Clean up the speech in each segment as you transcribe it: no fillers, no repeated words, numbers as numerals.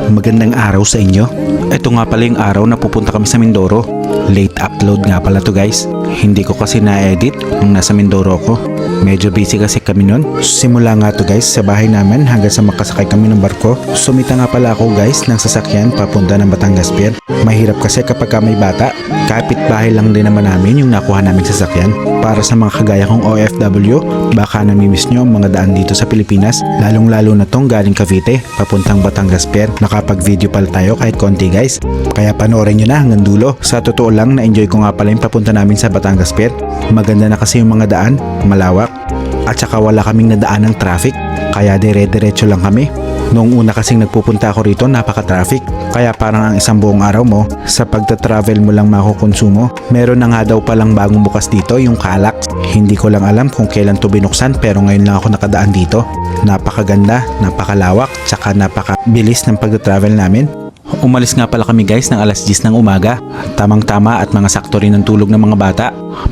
Magandang araw sa inyo. Ito nga pala yung araw na pupunta kami sa Mindoro. Late upload nga pala to guys. Hindi ko kasi na-edit nung nasa Mindoro ako. Medyo busy kasi kami nun. Simula nga to guys sa bahay namin hanggang sa makasakay kami ng barko. Sumita nga pala ako guys ng sasakyan papunta ng Batangas Pier. Mahirap kasi kapag may bata. Kapit bahay lang din naman namin yung nakuha naming sasakyan. Para sa mga kagaya kong OFW, baka namimiss nyo ang mga daan dito sa Pilipinas. Lalong-lalo na tong galing Cavite papuntang Batangas Pier. Nakapag-video pala tayo kahit konti guys. Kaya panoorin nyo na hanggang dulo. Sa totoo lang, na-enjoy ko nga pala yung papunta namin sa Batangas Pier. Maganda na kasi yung mga daan, malawak. At saka wala kaming nadaan ng traffic. Kaya dire-diretso lang kami. Noong una kasing nagpupunta ako rito, napaka-traffic. Kaya parang ang isang buong araw mo, sa pagta-travel mo lang makukonsumo. Meron na nga daw palang bagong bukas dito, yung Kalak. Hindi ko lang alam kung kailan to binuksan pero ngayon lang ako nakadaan dito. Napakaganda, napakalawak, tsaka napakabilis ng pagta-travel namin. Umalis nga pala kami guys ng alas 10 ng umaga. Tamang-tama at mga sakto rin ng tulog ng mga bata.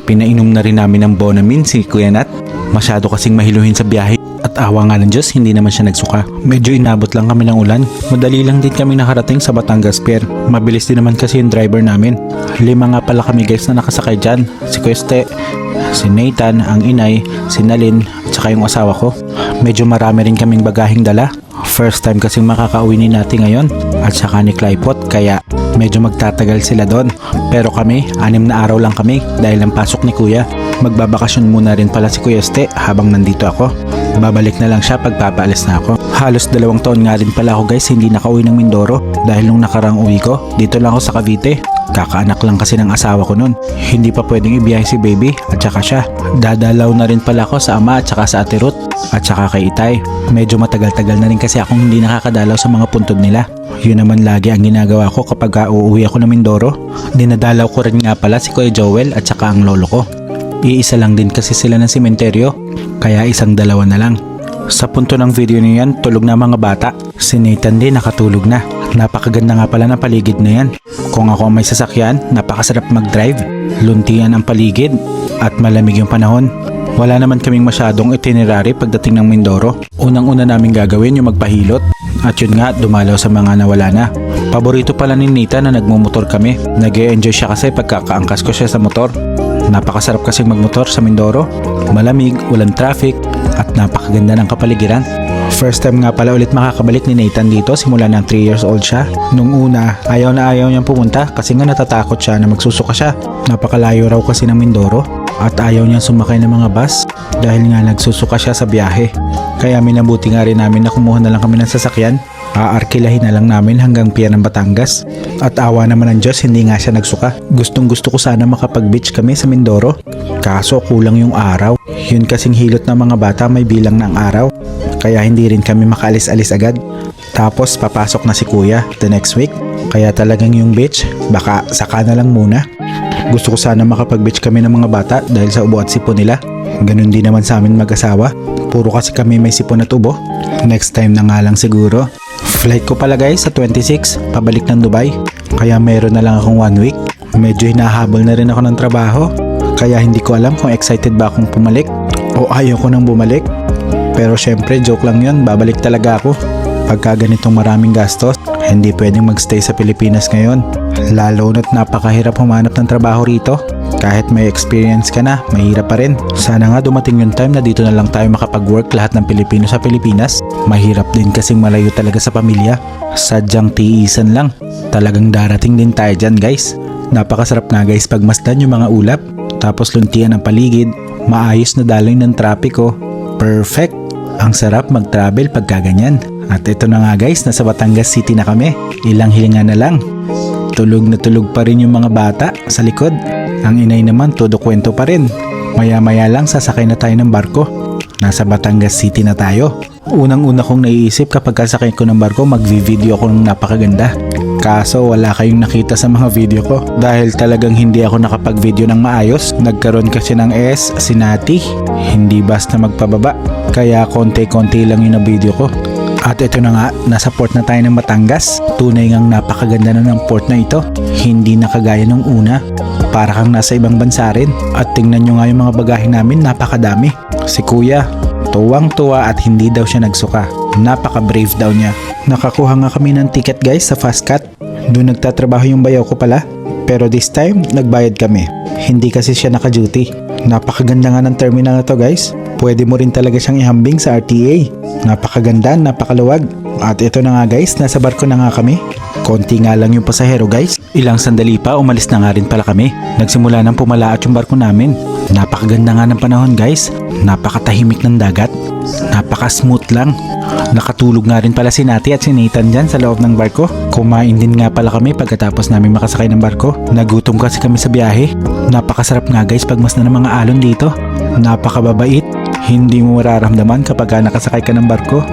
Pinainom na rin namin ng Bonamin si Kuya Nat. Masyado kasing mahiluhin sa biyahe. At awa nga ng Diyos, hindi naman siya nagsuka. Medyo inabot lang kami ng ulan. Madali lang din kami nakarating sa Batangas Pier. Mabilis din naman kasi yung driver namin. 5 nga pala kami guys na nakasakay dyan. Si Kueste, si Nathan, ang inay, si Nalin, at saka yung asawa ko. Medyo marami rin kaming bagaheng dala. First time kasing makakauwi ni natin ngayon. At saka ni Claypot, kaya medyo magtatagal sila doon. Pero kami, 6 na araw lang kami dahil ang pasok ni Kuya. Magbabakasyon muna rin pala si Kuya Este habang nandito ako. Babalik na lang siya pag papaalis na ako. Halos 2 taon nga rin pala ako guys hindi nakauwi ng Mindoro dahil nung nakarang uwi ko, dito lang ako sa Cavite. Kakaanak lang kasi ng asawa ko nun. Hindi pa pwedeng ibiyahe si baby at saka siya. Dadalaw na rin pala ako sa ama at saka sa ate Ruth at saka kay Itay. Medyo matagal-tagal na rin kasi akong hindi nakakadalaw sa mga puntod nila. Yun naman lagi ang ginagawa ko kapag uuwi ako ng Mindoro. Dinadalaw ko rin nga pala si Kuya Joel at saka ang lolo ko. Iisa lang din kasi sila ng sementeryo, kaya 1-2 na lang. Sa punto ng video niyan, tulog na mga bata. Si Nathan din nakatulog na. Napakaganda nga pala ng paligid na yan. Kung ako may sasakyan, napakasarap mag-drive. Luntian ang paligid at malamig yung panahon. Wala naman kaming masyadong itinerary pagdating ng Mindoro. Unang-una namin gagawin yung magpahilot. At yun nga, dumalaw sa mga nawala na. Paborito pala ni Nathan na nagmumotor kami. Nag-e-enjoy siya kasi pagkakaangkas ko siya sa motor. Napakasarap kasing magmotor sa Mindoro. Malamig, walang traffic, at napakaganda ng kapaligiran. First time nga pala ulit makakabalik ni Nathan dito simula ng 3 years old siya. Nung una, ayaw na ayaw niyang pumunta kasi nga natatakot siya na magsusuka siya. Napakalayo raw kasi ng Mindoro at ayaw niyang sumakay ng mga bus dahil nga nagsusuka siya sa biyahe. Kaya minabuti nga rin namin na kumuha na lang kami ng sasakyan. Aarkilahin na lang namin hanggang Pier ng Batangas. At awa naman ng Diyos, hindi nga siya nagsuka. Gustong gusto ko sana makapag-beach kami sa Mindoro. Kaso kulang yung araw. Yun kasing hilot ng mga bata may bilang ng araw. Kaya hindi rin kami makaalis-alis agad. Tapos papasok na si Kuya the next week. Kaya talagang yung beach, baka saka na lang muna. Gusto ko sana makapag-beach kami ng mga bata dahil sa ubo at sipon nila. Ganun din naman sa amin mag-asawa. Puro kasi kami may sipon at ubo. Next time na nga lang siguro. Flight ko pala guys sa 26, pabalik ng Dubai. Kaya meron na lang akong 1 week. Medyo hinahabol na rin ako ng trabaho. Kaya hindi ko alam kung excited ba akong pumalik o ayaw ko nang bumalik. Pero syempre joke lang yun, babalik talaga ako. Pagka ganitong maraming gastos, hindi pwedeng magstay sa Pilipinas ngayon. Lalo na't napakahirap humanap ng trabaho rito. Kahit may experience ka na, mahirap pa rin. Sana nga dumating yung time na dito na lang tayo makapag-work lahat ng Pilipino sa Pilipinas. Mahirap din kasing malayo talaga sa pamilya. Sadyang tiisan lang. Talagang darating din tayo dyan guys. Napakasarap nga guys pagmasdan yung mga ulap. Tapos luntian ang paligid. Maayos na daloy ng trapiko. Perfect! Ang sarap mag-travel pagka ganyan. At ito na nga guys, nasa Batangas City na kami. Ilang hilinga na lang. Tulog na tulog pa rin yung mga bata sa likod. Ang inay naman todo kwento pa rin. Maya-maya lang sasakay na tayo ng barko. Nasa Batangas City na tayo. Unang-una kong naiisip kapag kasakay ko ng barko, magvi-video ako ng napakaganda. Kaso wala kayong nakita sa mga video ko dahil talagang hindi ako nakapag-video ng maayos. Nagkaroon kasi ng sinati. Hindi basta magpababa. Kaya konti-konti lang yung na-video ko. At ito na nga, nasa port na tayo ng Batangas. Tunay ngang napakaganda na ng port na ito. Hindi na kagaya nung una. Para kang nasa ibang bansa rin. At tingnan nyo nga yung mga bagahe namin, napakadami. Si Kuya, tuwang-tuwa at hindi daw siya nagsuka. Napaka-brave daw niya. Nakakuha nga kami ng ticket guys sa Fast Cat. Doon nagtatrabaho yung bayaw ko pala. Pero this time, nagbayad kami. Hindi kasi siya naka-duty. Napakaganda nga ng terminal na to guys. Pwede mo rin talaga siyang ihambing sa RTA. Napakaganda, napakaluwag. At ito na nga guys, nasa barko na nga kami. Konti nga lang yung pasahero guys. Ilang sandali pa, umalis na nga rin pala kami. Nagsimula nang pumalaat yung barko namin. Napakaganda nga ng panahon guys. Napakatahimik ng dagat. Napaka-smooth lang. Nakatulog nga rin pala si Nati at si Nathan dyan sa loob ng barko. Kumain din nga pala kami pagkatapos namin makasakay ng barko. Nagutom kasi kami sa biyahe. Napakasarap nga guys pagmasdan ng mga alon dito. Napakababait. Hindi mo mararamdaman kapag nakasakay ka ng barko.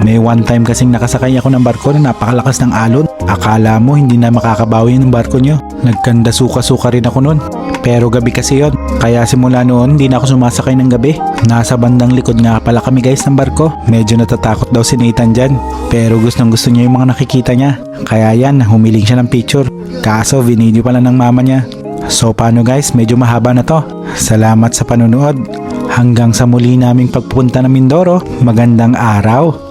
May one time kasing nakasakay ako ng barko na napakalakas ng alon. Akala mo hindi na makakabawi ng barko nyo. Nagkanda suka-suka rin ako nun. Pero gabi kasi yon. Kaya simula noon hindi na ako sumasakay ng gabi. Nasa bandang likod nga pala kami guys ng barko. Medyo natatakot daw si Nathan dyan. Pero gustong gusto niya yung mga nakikita niya. Kaya yan, humiling siya ng picture. Kaso vinidyo pala ng mama niya. So paano guys, medyo mahaba na to. Salamat sa panunood. Hanggang sa muli naming pagpunta ng Mindoro. Magandang araw.